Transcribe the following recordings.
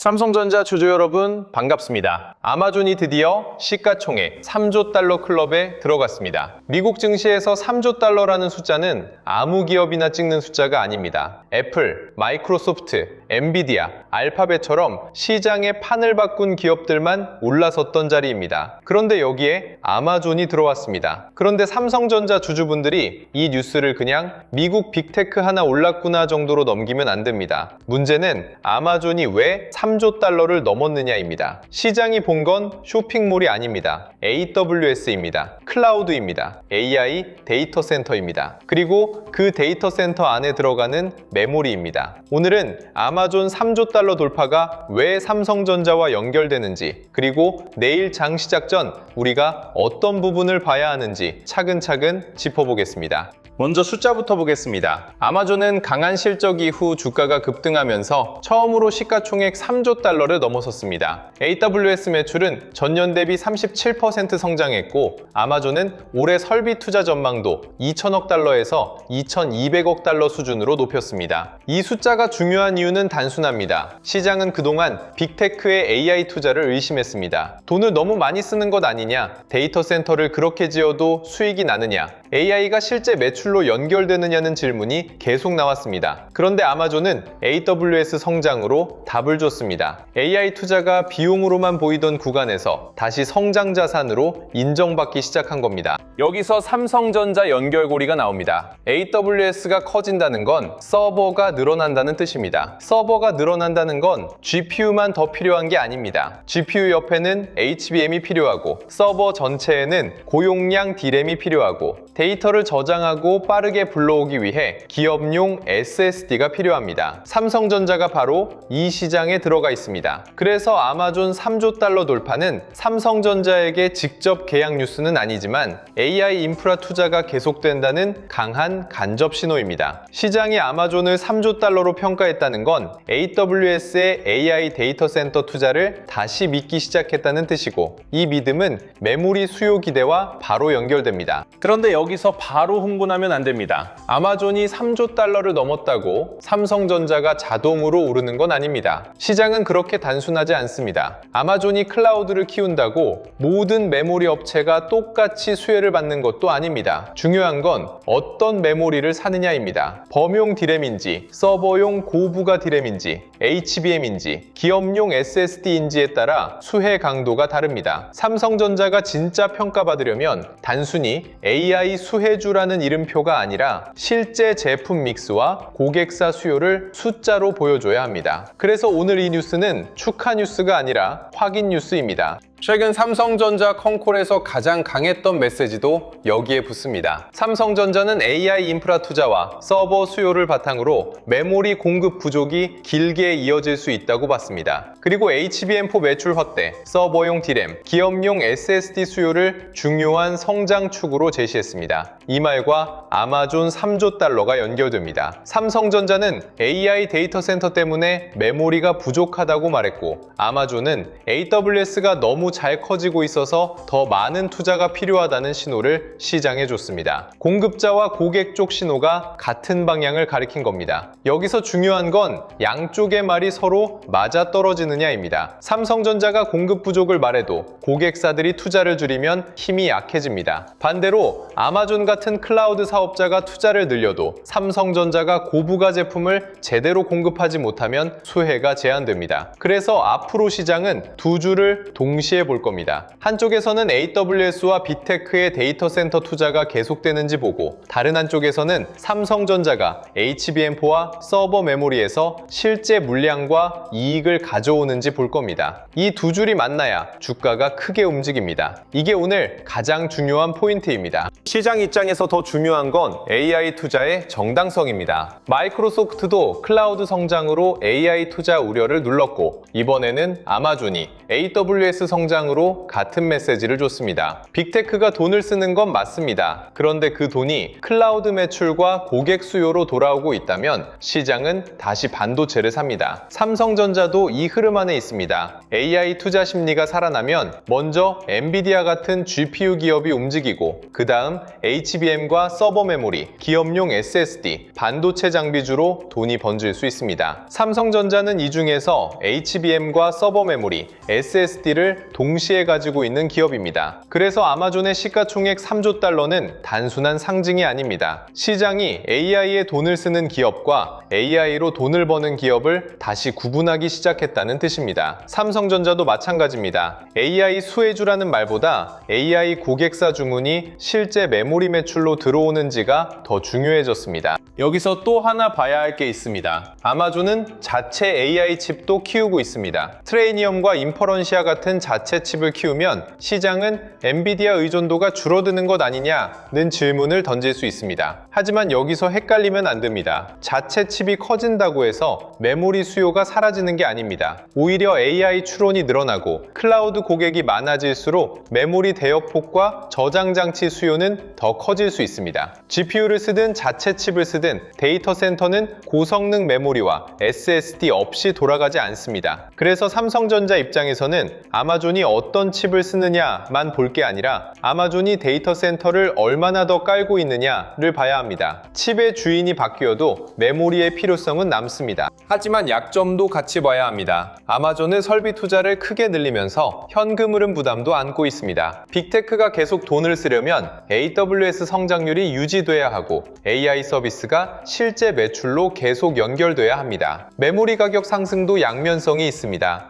삼성전자 주주 여러분 반갑습니다. 아마존이 드디어 시가총액 3조 달러 클럽에 들어갔습니다. 미국 증시에서 3조 달러라는 숫자는 아무 기업이나 찍는 숫자가 아닙니다. 애플, 마이크로소프트, 엔비디아, 알파벳처럼 시장의 판을 바꾼 기업들만 올라섰던 자리입니다. 그런데 여기에 아마존이 들어왔습니다. 그런데 삼성전자 주주분들이 이 뉴스를 그냥 미국 빅테크 하나 올랐구나 정도로 넘기면 안 됩니다. 문제는 아마존이 왜 3조 달러를 넘었느냐입니다. 시장이 본 건 쇼핑몰이 아닙니다. AWS입니다. 클라우드입니다. AI 데이터 센터입니다. 그리고 그 데이터 센터 안에 들어가는 메모리입니다. 오늘은 아마존 3조 달러 돌파가 왜 삼성전자와 연결되는지, 그리고 내일 장 시작 전 우리가 어떤 부분을 봐야 하는지 차근차근 짚어보겠습니다. 먼저 숫자부터 보겠습니다. 아마존은 강한 실적 이후 주가가 급등하면서 처음으로 시가총액 3조 달러를 넘어섰습니다. AWS 매출은 전년 대비 37% 성장했고, 아마존은 올해 설비 투자 전망도 2천억 달러에서 2,200억 달러 수준으로 높였습니다. 이 숫자가 중요한 이유는 단순합니다. 시장은 그동안 빅테크의 AI 투자를 의심했습니다. 돈을 너무 많이 쓰는 것 아니냐? 데이터 센터를 그렇게 지어도 수익이 나느냐? AI가 실제 매출로 연결되느냐는 질문이 계속 나왔습니다. 그런데 아마존은 AWS 성장으로 답을 줬습니다. AI 투자가 비용으로만 보이던 구간에서 다시 성장 자산으로 인정받기 시작한 겁니다. 여기서 삼성전자 연결고리가 나옵니다. AWS가 커진다는 건 서버가 늘어난다는 뜻입니다. 서버가 늘어난다는 건 GPU만 더 필요한 게 아닙니다. GPU 옆에는 HBM이 필요하고, 서버 전체에는 고용량 D램이 필요하고, 데이터를 저장하고 빠르게 불러오기 위해 기업용 SSD가 필요합니다. 삼성전자가 바로 이 시장에 들어가 있습니다. 그래서 아마존 3조 달러 돌파는 삼성전자에게 직접 계약 뉴스는 아니지만 AI 인프라 투자가 계속된다는 강한 간접 신호입니다. 시장이 아마존을 3조 달러로 평가했다는 건 AWS의 AI 데이터 센터 투자를 다시 믿기 시작했다는 뜻이고, 이 믿음은 메모리 수요 기대와 바로 연결됩니다. 그런데 여기서 바로 흥분하면 안 됩니다. 아마존이 3조 달러를 넘었다고 삼성전자가 자동으로 오르는 건 아닙니다. 시장은 그렇게 단순하지 않습니다. 아마존이 클라우드를 키운다고 모든 메모리 업체가 똑같이 수혜를 받는 것도 아닙니다. 중요한 건 어떤 메모리를 사느냐입니다. 범용 D램인지, 서버용 고부가 D램인지, HBM인지, 기업용 SSD인지에 따라 수혜 강도가 다릅니다. 삼성전자가 진짜 평가받으려면 단순히 AI 수혜주라는 이름표가 아니라 실제 제품 믹스와 고객사 수요를 숫자로 보여줘야 합니다. 그래서 오늘 이 뉴스는 축하 뉴스가 아니라 확인 뉴스입니다. 최근 삼성전자 컨콜에서 가장 강했던 메시지도 여기에 붙습니다. 삼성전자는 AI 인프라 투자와 서버 수요를 바탕으로 메모리 공급 부족이 길게 이어질 수 있다고 봤습니다. 그리고 HBM4 매출 확대, 서버용 D램, 기업용 SSD 수요를 중요한 성장 축으로 제시했습니다. 이 말과 아마존 3조 달러가 연결됩니다. 삼성전자는 AI 데이터 센터 때문에 메모리가 부족하다고 말했고, 아마존은 AWS가 너무 잘 커지고 있어서 더 많은 투자가 필요하다는 신호를 시장에 줬습니다. 공급자와 고객 쪽 신호가 같은 방향을 가리킨 겁니다. 여기서 중요한 건 양쪽의 말이 서로 맞아떨어지느냐입니다. 삼성전자가 공급 부족을 말해도 고객사들이 투자를 줄이면 힘이 약해집니다. 반대로 아마존 같은 클라우드 사업자가 투자를 늘려도 삼성전자가 고부가 제품을 제대로 공급하지 못하면 수혜가 제한됩니다. 그래서 앞으로 시장은 두 줄을 동시에 볼 겁니다. 한쪽에서는 AWS와 빅테크의 데이터 센터 투자가 계속되는지 보고, 다른 한쪽에서는 삼성전자가 HBM4와 서버 메모리에서 실제 물량과 이익을 가져오는지 볼 겁니다. 이 두 줄이 만나야 주가가 크게 움직입니다. 이게 오늘 가장 중요한 포인트입니다. 시장 입장에서 더 중요한 건 AI 투자의 정당성입니다. 마이크로소프트도 클라우드 성장으로 AI 투자 우려를 눌렀고, 이번에는 아마존이 AWS 성장 성장으로 같은 메시지를 줬습니다. 빅테크가 돈을 쓰는 건 맞습니다. 그런데 그 돈이 클라우드 매출과 고객 수요로 돌아오고 있다면 시장은 다시 반도체를 삽니다. 삼성전자도 이 흐름 안에 있습니다. AI 투자 심리가 살아나면 먼저 엔비디아 같은 GPU 기업이 움직이고 그 다음 HBM과 서버 메모리, 기업용 SSD, 반도체 장비주로 돈이 번질 수 있습니다. 삼성전자는 이 중에서 HBM과 서버 메모리, SSD를 동시에 가지고 있는 기업입니다. 그래서 아마존의 시가총액 3조 달러는 단순한 상징이 아닙니다. 시장이 AI에 돈을 쓰는 기업과 AI로 돈을 버는 기업을 다시 구분하기 시작했다는 뜻입니다. 삼성전자도 마찬가지입니다. AI 수혜주라는 말보다 AI 고객사 주문이 실제 메모리 매출로 들어오는지가 더 중요해졌습니다. 여기서 또 하나 봐야 할 게 있습니다. 아마존은 자체 AI 칩도 키우고 있습니다. 트레이니엄과 인퍼런시아 같은 자체 칩을 키우면 시장은 엔비디아 의존도가 줄어드는 것 아니냐는 질문을 던질 수 있습니다. 하지만 여기서 헷갈리면 안 됩니다. 자체 칩이 커진다고 해서 메모리 수요가 사라지는 게 아닙니다. 오히려 AI 추론이 늘어나고 클라우드 고객이 많아질수록 메모리 대역폭과 저장 장치 수요는 더 커질 수 있습니다. GPU를 쓰든 자체 칩을 쓰든 데이터 센터는 고성능 메모리와 SSD 없이 돌아가지 않습니다. 그래서 삼성전자 입장에서는 아마존이 어떤 칩을 쓰느냐만 볼 게 아니라 아마존이 데이터 센터를 얼마나 더 깔고 있느냐를 봐야 합니다. 칩의 주인이 바뀌어도 메모리의 필요성은 남습니다. 하지만 약점도 같이 봐야 합니다. 아마존은 설비 투자를 크게 늘리면서 현금 흐름 부담도 안고 있습니다. 빅테크가 계속 돈을 쓰려면 AWS 성장률이 유지돼야 하고 AI 서비스가 실제 매출로 계속 연결돼야 합니다. 메모리 가격 상승도 양면성이 있습니다.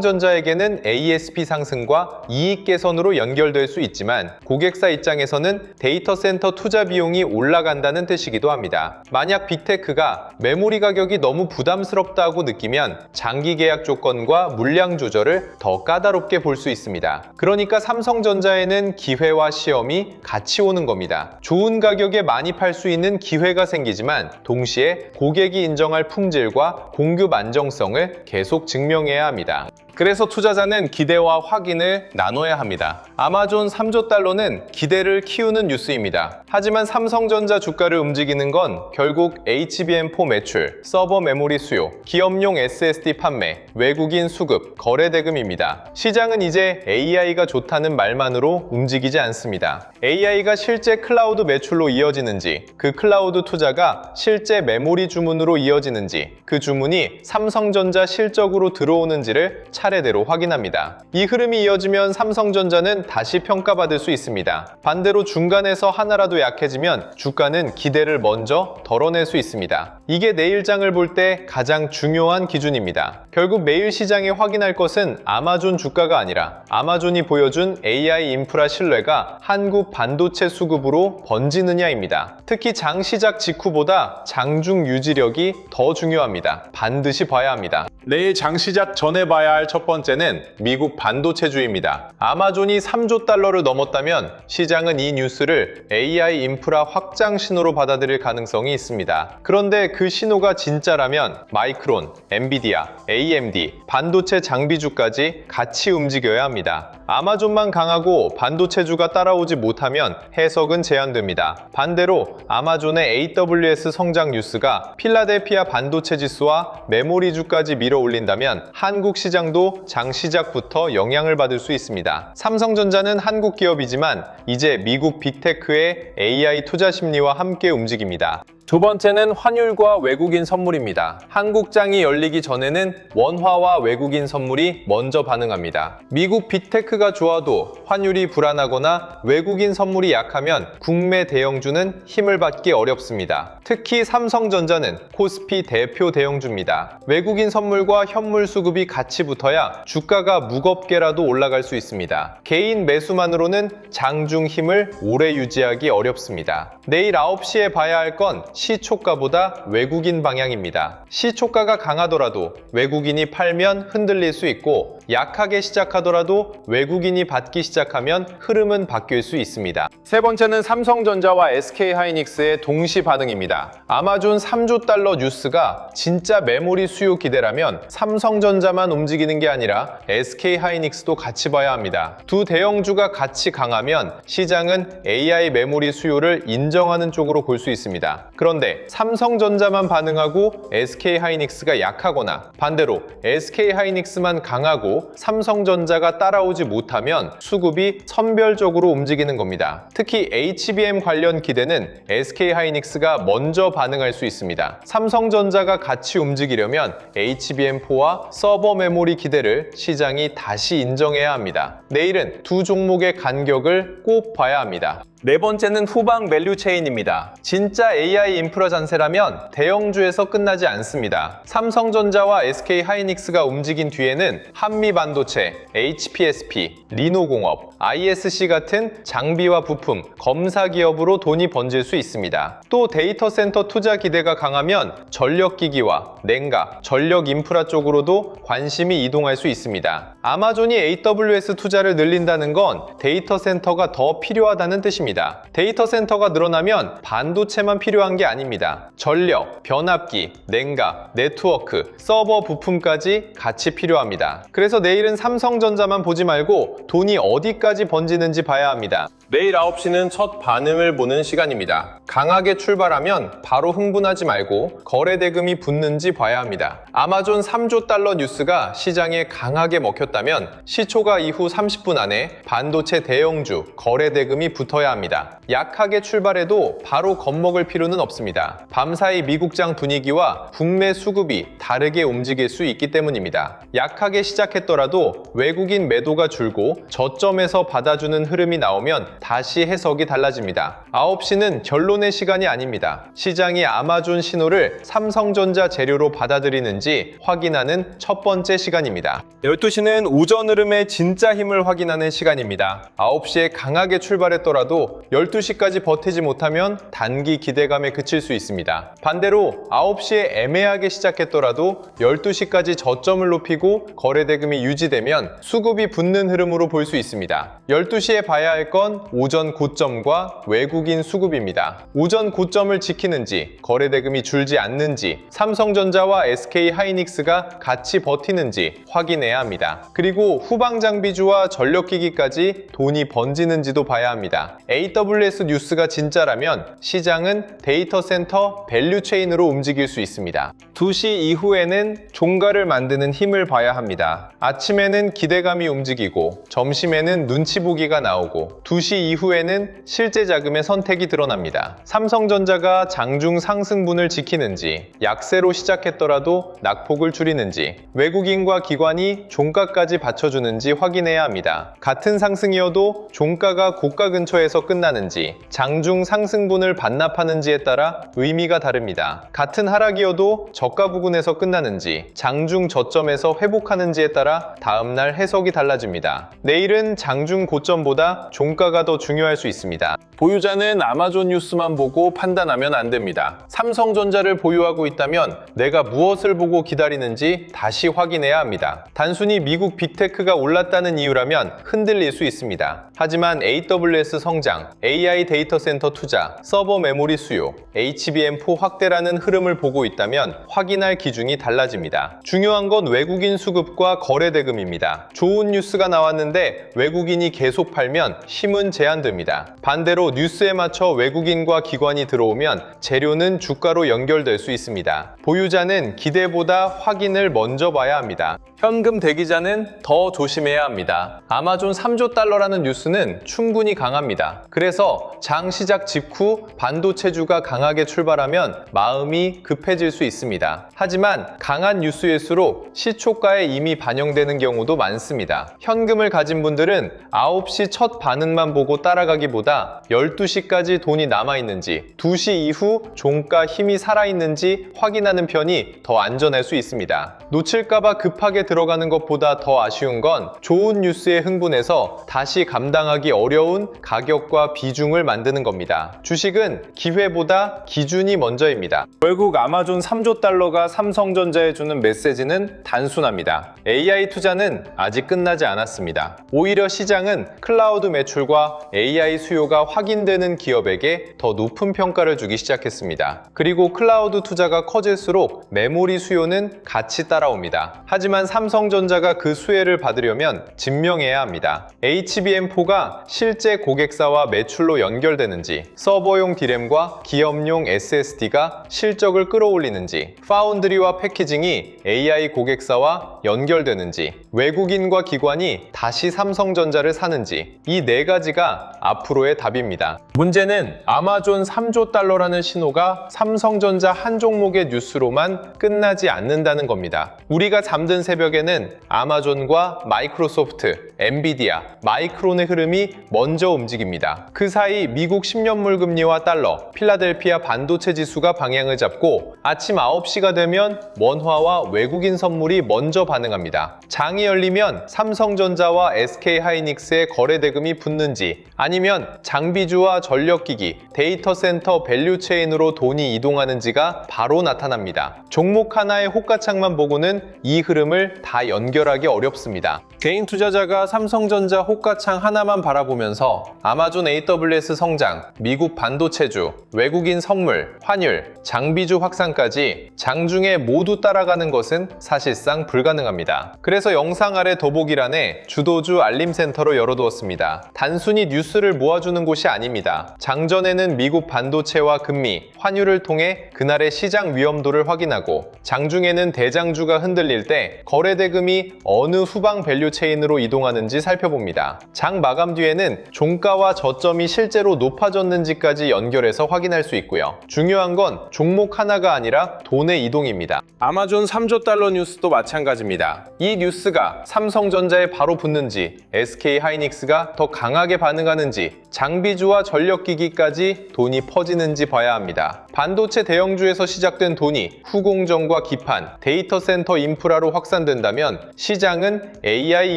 삼성전자에게는 ASP 상승과 이익 개선으로 연결될 수 있지만 고객사 입장에서는 데이터 센터 투자 비용이 올라간다는 뜻이기도 합니다. 만약 빅테크가 메모리 가격이 너무 부담스럽다고 느끼면 장기 계약 조건과 물량 조절을 더 까다롭게 볼 수 있습니다. 그러니까 삼성전자에는 기회와 시험이 같이 오는 겁니다. 좋은 가격에 많이 팔 수 있는 기회가 생기지만 동시에 고객이 인정할 품질과 공급 안정성을 계속 증명해야 합니다. 그래서 투자자는 기대와 확인을 나눠야 합니다. 아마존 3조 달러는 기대를 키우는 뉴스입니다. 하지만 삼성전자 주가를 움직이는 건 결국 HBM4 매출, 서버 메모리 수요, 기업용 SSD 판매, 외국인 수급, 거래 대금입니다. 시장은 이제 AI가 좋다는 말만으로 움직이지 않습니다. AI가 실제 클라우드 매출로 이어지는지, 그 클라우드 투자가 실제 메모리 주문으로 이어지는지, 그 주문이 삼성전자 실적으로 들어오는지를 차례대로 확인합니다. 이 흐름이 이어지면 삼성전자는 다시 평가받을 수 있습니다. 반대로 중간에서 하나라도 약해지면 주가는 기대를 먼저 덜어낼 수 있습니다. 이게 내일장을 볼 때 가장 중요한 기준입니다. 결국 매일 시장에 확인할 것은 아마존 주가가 아니라 아마존이 보여준 AI 인프라 신뢰가 한국 반도체 수급으로 번지느냐입니다. 특히 장 시작 직후보다 장중 유지력이 더 중요합니다. 반드시 봐야 합니다. 내일 장 시작 전에 봐야 할 첫 번째는 미국 반도체주입니다. 아마존이 3조 달러를 넘었다면 시장은 이 뉴스를 AI 인프라 확장 신호로 받아들일 가능성이 있습니다. 그런데 그 신호가 진짜라면 마이크론, 엔비디아, AMD, 반도체 장비주까지 같이 움직여야 합니다. 아마존만 강하고 반도체주가 따라오지 못하면 해석은 제한됩니다. 반대로 아마존의 AWS 성장 뉴스가 필라델피아 반도체 지수와 메모리주까지 밀어올린다면 한국 시장도 장 시작부터 영향을 받을 수 있습니다. 삼성전자는 한국 기업이지만 이제 미국 빅테크의 AI 투자 심리와 함께 움직입니다. 두 번째는 환율과 외국인 선물입니다. 한국장이 열리기 전에는 원화와 외국인 선물이 먼저 반응합니다. 미국 빅테크가 좋아도 환율이 불안하거나 외국인 선물이 약하면 국내 대형주는 힘을 받기 어렵습니다. 특히 삼성전자는 코스피 대표 대형주입니다. 외국인 선물과 현물 수급이 같이 붙어야 주가가 무겁게라도 올라갈 수 있습니다. 개인 매수만으로는 장중 힘을 오래 유지하기 어렵습니다. 내일 9시에 봐야 할 건 시초가보다 외국인 방향입니다. 시초가가 강하더라도 외국인이 팔면 흔들릴 수 있고 약하게 시작하더라도 외국인이 받기 시작하면 흐름은 바뀔 수 있습니다. 세 번째는 삼성전자와 SK하이닉스의 동시 반응입니다. 아마존 3조 달러 뉴스가 진짜 메모리 수요 기대라면 삼성전자만 움직이는 게 아니라 SK하이닉스도 같이 봐야 합니다. 두 대형주가 같이 강하면 시장은 AI 메모리 수요를 인정하는 쪽으로 볼 수 있습니다. 그런데 삼성전자만 반응하고 SK하이닉스가 약하거나 반대로 SK하이닉스만 강하고 삼성전자가 따라오지 못하면 수급이 선별적으로 움직이는 겁니다. 특히 HBM 관련 기대는 SK하이닉스가 먼저 반응할 수 있습니다. 삼성전자가 같이 움직이려면 HBM4와 서버 메모리 기대를 시장이 다시 인정해야 합니다. 내일은 두 종목의 간격을 꼭 봐야 합니다. 네 번째는 후방 밸류 체인입니다. 진짜 AI 인프라 잔세라면 대형주에서 끝나지 않습니다. 삼성전자와 SK하이닉스가 움직인 뒤에는 한미반도체, HPSP, 리노공업, ISC 같은 장비와 부품, 검사 기업으로 돈이 번질 수 있습니다. 또 데이터 센터 투자 기대가 강하면 전력기기와 냉각, 전력 인프라 쪽으로도 관심이 이동할 수 있습니다. 아마존이 AWS 투자를 늘린다는 건 데이터 센터가 더 필요하다는 뜻입니다. 데이터 센터가 늘어나면 반도체만 필요한 게 아닙니다. 전력, 변압기, 냉각, 네트워크, 서버 부품까지 같이 필요합니다. 그래서 내일은 삼성전자만 보지 말고 돈이 어디까지 번지는지 봐야 합니다. 내일 9시는 첫 반응을 보는 시간입니다. 강하게 출발하면 바로 흥분하지 말고 거래 대금이 붙는지 봐야 합니다. 아마존 3조 달러 뉴스가 시장에 강하게 먹혔다면 시초가 이후 30분 안에 반도체 대형주 거래 대금이 붙어야 합니다. 약하게 출발해도 바로 겁먹을 필요는 없습니다. 밤사이 미국장 분위기와 국내 수급이 다르게 움직일 수 있기 때문입니다. 약하게 시작했더라도 외국인 매도가 줄고 저점에서 받아주는 흐름이 나오면 다시 해석이 달라집니다. 9시는 결론의 시간이 아닙니다. 시장이 아마존 신호를 삼성전자 재료로 받아들이는지 확인하는 첫 번째 시간입니다. 12시는 오전 흐름의 진짜 힘을 확인하는 시간입니다. 9시에 강하게 출발했더라도 12시까지 버티지 못하면 단기 기대감에 그칠 수 있습니다. 반대로 9시에 애매하게 시작했더라도 12시까지 저점을 높이고 거래 대금이 유지되면 수급이 붙는 흐름으로 볼 수 있습니다. 12시에 봐야 할 건 오전 고점과 외국인 수급입니다. 오전 고점을 지키는지 거래 대금이 줄지 않는지 삼성전자와 SK하이닉스가 같이 버티는지 확인해야 합니다. 그리고 후방 장비주와 전력기기까지 돈이 번지는지도 봐야 합니다. AWS 뉴스가 진짜라면 시장은 데이터 센터 밸류 체인으로 움직일 수 있습니다. 2시 이후에는 종가를 만드는 힘을 봐야 합니다. 아침에는 기대감이 움직이고 점심에는 눈치 보기가 나오고 2시 이후에는 실제 자금의 선택이 드러납니다. 삼성전자가 장중 상승분을 지키는지 약세로 시작했더라도 낙폭을 줄이는지 외국인과 기관이 종가까지 받쳐주는지 확인해야 합니다. 같은 상승이어도 종가가 고가 근처에서 끝나는지 장중 상승분을 반납하는지에 따라 의미가 다릅니다. 같은 하락이어도 저가 부근에서 끝나는지 장중 저점에서 회복하는지에 따라 다음날 해석이 달라집니다. 내일은 장중 고점보다 종가가 더 중요할 수 있습니다. 보유자는 아마존 뉴스만 보고 판단하면 안 됩니다. 삼성전자를 보유하고 있다면 내가 무엇을 보고 기다리는지 다시 확인해야 합니다. 단순히 미국 빅테크가 올랐다는 이유라면 흔들릴 수 있습니다. 하지만 AWS 성장, AI 데이터 센터 투자, 서버 메모리 수요, HBM4 확대라는 흐름을 보고 있다면 확인할 기준이 달라집니다. 중요한 건 외국인 수급과 거래 대금입니다. 좋은 뉴스가 나왔는데 외국인이 계속 팔면 힘은 제한됩니다. 반대로 뉴스에 맞춰 외국인과 기관이 들어오면 재료는 주가로 연결될 수 있습니다. 보유자는 기대보다 확인을 먼저 봐야 합니다. 현금 대기자는 더 조심해야 합니다. 아마존 3조 달러라는 뉴스는 충분히 강합니다. 그래서 장 시작 직후 반도체주가 강하게 출발하면 마음이 급해질 수 있습니다. 하지만 강한 뉴스일수록 시초가에 이미 반영되는 경우도 많습니다. 현금을 가진 분들은 9시 첫 반응만 보고 보고 따라가기보다 12시까지 돈이 남아있는지, 2시 이후 종가 힘이 살아있는지 확인하는 편이 더 안전할 수 있습니다. 놓칠까봐 급하게 들어가는 것보다 더 아쉬운 건 좋은 뉴스에 흥분해서 다시 감당하기 어려운 가격과 비중을 만드는 겁니다. 주식은 기회보다 기준이 먼저입니다. 결국 아마존 3조 달러가 삼성전자에 주는 메시지는 단순합니다. AI 투자는 아직 끝나지 않았습니다. 오히려 시장은 클라우드 매출과 AI 수요가 확인되는 기업에게 더 높은 평가를 주기 시작했습니다. 그리고 클라우드 투자가 커질수록 메모리 수요는 같이 따라옵니다. 하지만 삼성전자가 그 수혜를 받으려면 증명해야 합니다. HBM4가 실제 고객사와 매출로 연결되는지, 서버용 D램과 기업용 SSD가 실적을 끌어올리는지, 파운드리와 패키징이 AI 고객사와 연결되는지, 외국인과 기관이 다시 삼성전자를 사는지, 이 네 가지가 앞으로의 답입니다. 문제는 아마존 3조 달러라는 신호가 삼성전자 한 종목의 뉴스로만 끝나지 않는다는 겁니다. 우리가 잠든 새벽에는 아마존과 마이크로소프트, 엔비디아, 마이크론의 흐름이 먼저 움직입니다. 그 사이 미국 10년물 금리와 달러, 필라델피아 반도체 지수가 방향을 잡고 아침 9시가 되면 원화와 외국인 선물이 먼저 반응합니다. 장이 열리면 삼성전자와 SK하이닉스의 거래 대금이 붙는지, 아니면 장비주와 전력기기, 데이터 센터 밸류체인으로 돈이 이동하는지가 바로 나타납니다. 종목 하나의 호가창만 보고는 이 흐름을 다 연결하기 어렵습니다. 개인 투자자가 삼성전자 호가창 하나만 바라보면서 아마존 AWS 성장, 미국 반도체주, 외국인 선물, 환율, 장비주 확산까지 장중에 모두 따라가는 것은 사실상 불가능합니다. 그래서 영상 아래 더보기란에 주도주 알림센터로 열어두었습니다. 단순히 뉴스를 모아주는 곳이 아닙니다. 장전에는 미국 반도체와 금리, 환율을 통해 그날의 시장 위험도를 확인하고, 장중에는 대장주가 흔들릴 때 거래 대금이 어느 후방 밸류체인으로 이동하는지 살펴봅니다. 장 마감 뒤에는 종가와 저점이 실제로 높아졌는지까지 연결해서 확인할 수 있고요. 중요한 건 종목 하나가 아니라 돈의 이동입니다. 아마존 3조 달러 뉴스도 마찬가지입니다. 이 뉴스가 삼성전자에 바로 붙는지, SK하이닉스가 더 강하게 반응하는지, 장비주와 전력기기까지 돈이 퍼지는지 봐야 합니다. 반도체 대형주에서 시작된 돈이 후공정과 기판, 데이터 센터 인프라로 확산된다면 시장은 AI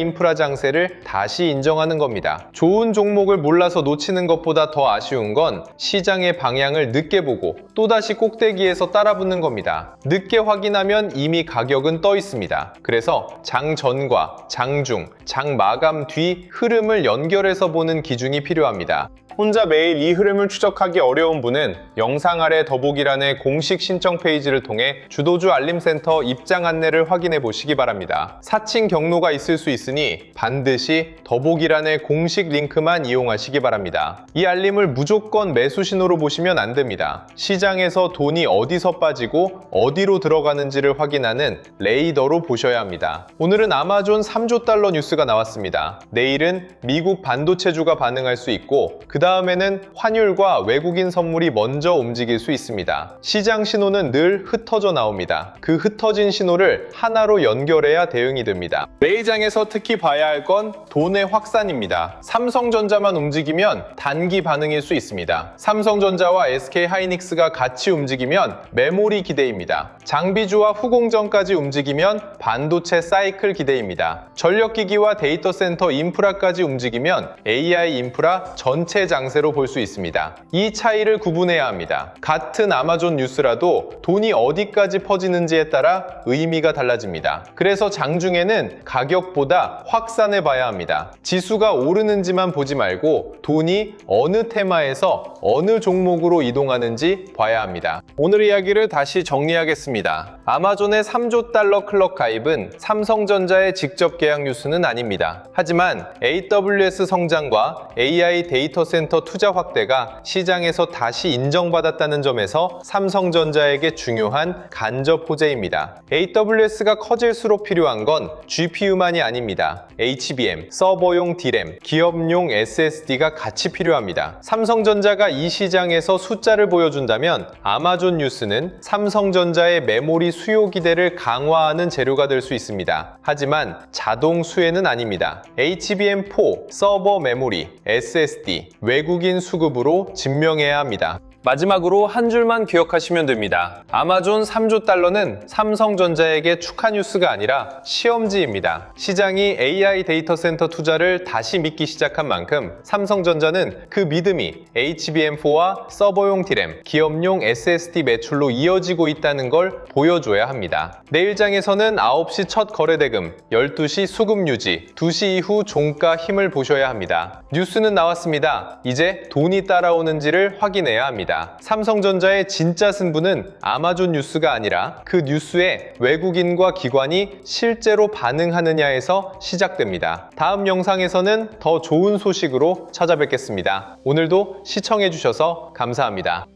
인프라 장세를 다시 인정하는 겁니다. 좋은 종목을 몰라서 놓치는 것보다 더 아쉬운 건 시장의 방향을 늦게 보고 또다시 꼭대기에서 따라붙는 겁니다. 늦게 확인하면 이미 가격은 떠 있습니다. 그래서 장 전과 장 중, 장 마감 뒤 흐름을 연결해서 보는 기준이 필요합니다. 혼자 매일 이 흐름을 추적하기 어려운 분은 영상 아래 더보기란의 공식 신청 페이지를 통해 주도주 알림센터 입장 안내를 확인해 보시기 바랍니다. 사칭 경로가 있을 수 있으니 반드시 더보기란의 공식 링크만 이용하시기 바랍니다. 이 알림을 무조건 매수 신호로 보시면 안 됩니다. 시장에서 돈이 어디서 빠지고 어디로 들어가는지를 확인하는 레이더로 보셔야 합니다. 오늘은 아마존 3조 달러 뉴스가 나왔습니다. 내일은 미국 반도체주가 반응할 수 있고, 그 다음에는 환율과 외국인 선물이 먼저 움직일 수 있습니다. 시장 신호는 늘 흩어져 나옵니다. 그 흩어진 신호를 하나로 연결해야 대응이 됩니다. 매일장에서 특히 봐야 할 건 돈의 확산입니다. 삼성전자만 움직이면 단기 반응일 수 있습니다. 삼성전자와 SK하이닉스가 같이 움직이면 메모리 기대입니다. 장비주와 후공정까지 움직이면 반도체 사이클 기대입니다. 전력기기와 데이터 센터 인프라까지 움직이면 AI 인프라 전체 장세로 볼 수 있습니다. 이 차이를 구분해야 합니다. 같은 아마존 뉴스라도 돈이 어디까지 퍼지는지에 따라 의미가 달라집니다. 그래서 장중에는 가격보다 확산해 봐야 합니다. 지수가 오르는지만 보지 말고 돈이 어느 테마에서 어느 종목으로 이동하는지 봐야 합니다. 오늘 이야기를 다시 정리하겠습니다. 아마존의 3조 달러 클럽 가입은 삼성전자의 직접 계약 뉴스는 아닙니다. 하지만 AWS 성장과 AI 데이터 센터 센터 투자 확대가 시장에서 다시 인정받았다는 점에서 삼성전자에게 중요한 간접 호재입니다. AWS가 커질수록 필요한 건 GPU만이 아닙니다. HBM, 서버용 D램, 기업용 SSD가 같이 필요합니다. 삼성전자가 이 시장에서 숫자를 보여준다면 아마존 뉴스는 삼성전자의 메모리 수요 기대를 강화하는 재료가 될 수 있습니다. 하지만 자동 수혜는 아닙니다. HBM4, 서버 메모리, SSD, 외국인 수급으로 증명해야 합니다. 마지막으로 한 줄만 기억하시면 됩니다. 아마존 3조 달러는 삼성전자에게 축하 뉴스가 아니라 시험지입니다. 시장이 AI 데이터 센터 투자를 다시 믿기 시작한 만큼 삼성전자는 그 믿음이 HBM4와 서버용 D램, 기업용 SSD 매출로 이어지고 있다는 걸 보여줘야 합니다. 내일장에서는 9시 첫 거래대금, 12시 수급 유지, 2시 이후 종가 힘을 보셔야 합니다. 뉴스는 나왔습니다. 이제 돈이 따라오는지를 확인해야 합니다. 삼성전자의 진짜 승부는 아마존 뉴스가 아니라 그 뉴스에 외국인과 기관이 실제로 반응하느냐에서 시작됩니다. 다음 영상에서는 더 좋은 소식으로 찾아뵙겠습니다. 오늘도 시청해주셔서 감사합니다.